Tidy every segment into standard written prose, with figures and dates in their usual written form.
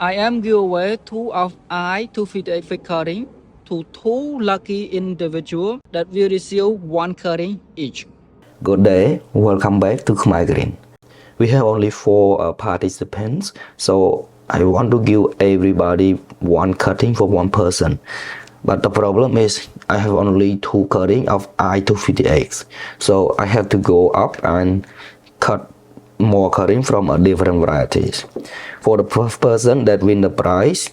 I am give away two of I-258 fake carding to two lucky individuals that will receive one carding each. Good day, welcome back to Khmer Green. We have only four participants, so I want to give everybody one cutting for one person. But the problem is I have only two cutting of I-258, so I have to go up and cut more cutting from a different varieties. For the first person that win the prize,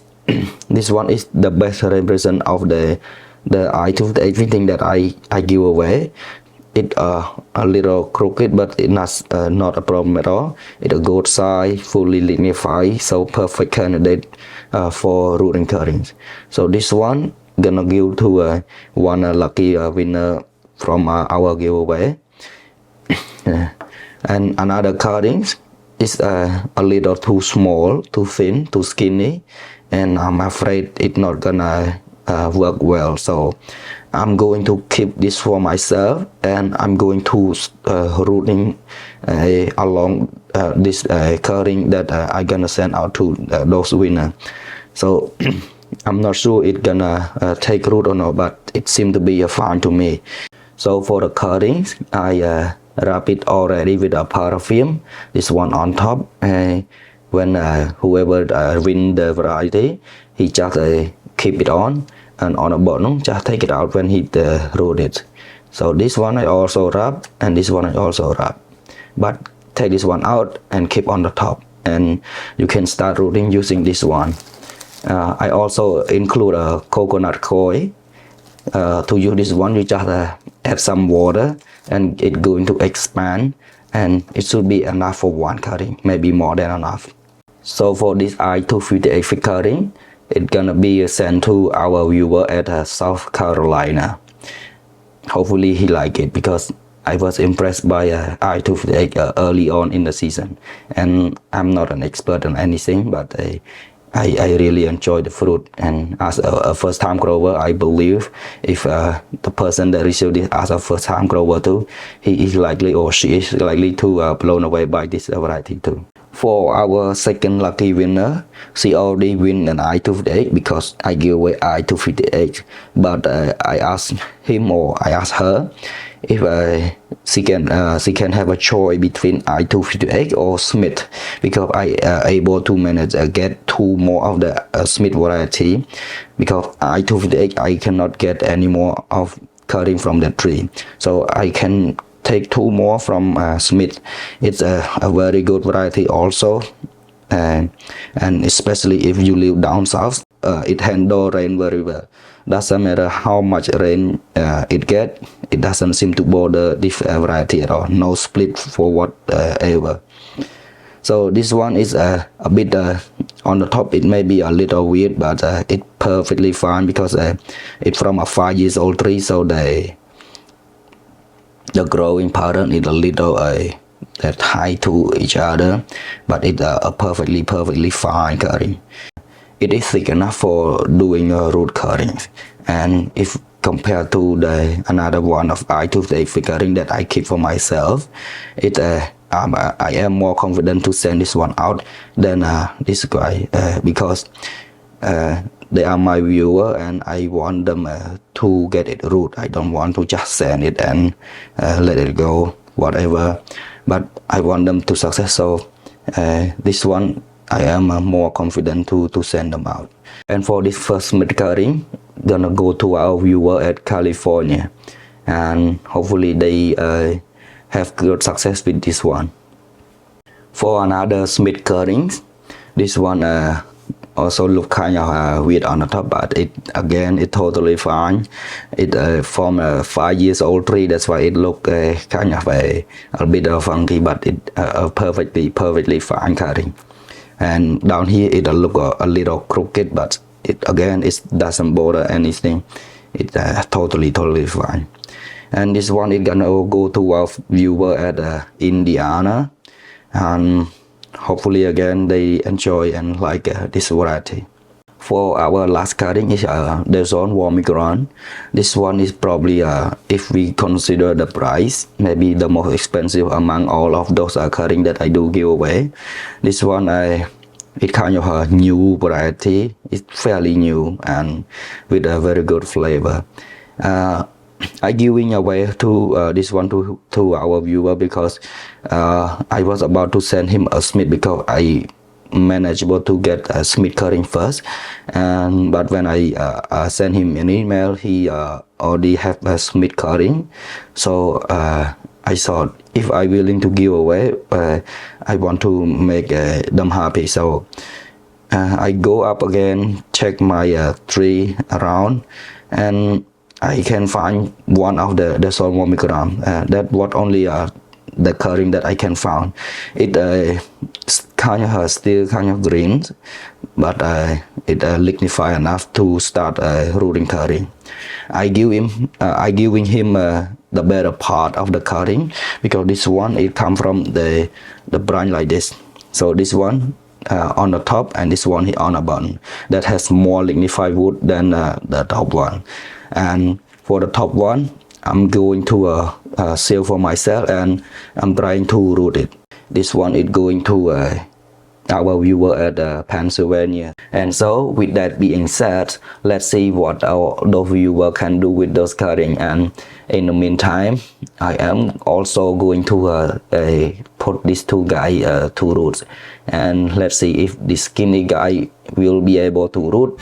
this one is the best represent of the I-258 everything that I give away. It a little crooked, but it's not a problem at all. It's a good size, fully lignified, so perfect candidate for rooting cuttings. So this one gonna give to one lucky winner from our giveaway. And another cuttings is a little too small, too thin, too skinny, and I'm afraid it's not gonna work well. So I'm going to keep this for myself, and I'm going to rooting along this cutting that I'm gonna send out to those winners. So I'm not sure it's gonna take root or not, but it seemed to be fine to me. So for the cuttings, I wrap it already with a paraffin, this one on top. When whoever win the variety, he just keep it on, and on the bottom just take it out when he root it. So this one I also wrap, and this one I also wrap, but take this one out and keep on the top, and you can start rooting using this one. I also include a coconut coir. To use this one, you just add some water and it's going to expand, and it should be enough for one cutting, maybe more than enough. So for this I-258 fig cutting, it's gonna be sent to our viewer at South Carolina. Hopefully he like it, because I was impressed by I-258 early on in the season, and I'm not an expert on anything, but I really enjoy the fruit. And as a first-time grower, I believe if the person that received this as a first-time grower too, he is likely, or she is likely to blown away by this variety too. For our second lucky winner, she already win an I-258 because I give away I-258. But I asked him, or I asked her, if she can have a choice between I-258 or Smith, because I able to manage get two more of the Smith variety, because I-258 I cannot get any more of cutting from the tree, so I can take two more from Smith. It's a very good variety also, and especially if you live down south, it handle rain very well. Doesn't matter how much rain it get, it doesn't seem to bother this variety at all. No split for whatever. So this one is a bit on the top, it may be a little weird, but it's perfectly fine, because it's from a 5-year-old tree, so the growing pattern is a little tied to each other, but it's a perfectly fine cutting. It is thick enough for doing root cuttings, and if compared to the another one of I-258 fig cutting that I keep for myself, I am more confident to send this one out than this guy, because they are my viewer and I want them to get it root. I don't want to just send it and let it go whatever, but I want them to success. So this one I am more confident to send them out. And for this first mid cutting, gonna go to our viewer at California, and hopefully they have good success with this one. For another Smith cuttings, this one also look kind of weird on the top, but it totally fine. It from a 5-year-old tree, that's why it look kind of a bit funky, but it perfectly fine cutting. And down here it look a little crooked, but it doesn't bother anything. It's totally fine. And this one is gonna go to our viewer at Indiana, and hopefully again they enjoy and like this variety. For our last cutting is Dazon War Migron. This one is probably, if we consider the price, maybe the most expensive among all of those cutting that I do give away. This one It kind of a new variety. It's fairly new and with a very good flavor. I giving away to this one to our viewer because I was about to send him a Smith because I manageable to get a Smith curry first, and but when I sent him an email, he already have a Smith curry, so I thought if I willing to give away, I want to make them happy. So I go up again, check my tree around, and I can find one of the Solmomigram. That what only the curry that I can found. It kind of still kind of green, but it lignify enough to start rooting curry. I giving him the better part of the curry because this one it come from the branch like this. So this one on the top and this one on the bottom that has more lignified wood than the top one. And for the top one, I'm going to sell for myself and I'm trying to root it. This one is going to our viewer at Pennsylvania. And so with that being said, let's see what those viewer can do with those cutting. And in the meantime, I am also going to put these two guys to roots, and let's see if this skinny guy will be able to root.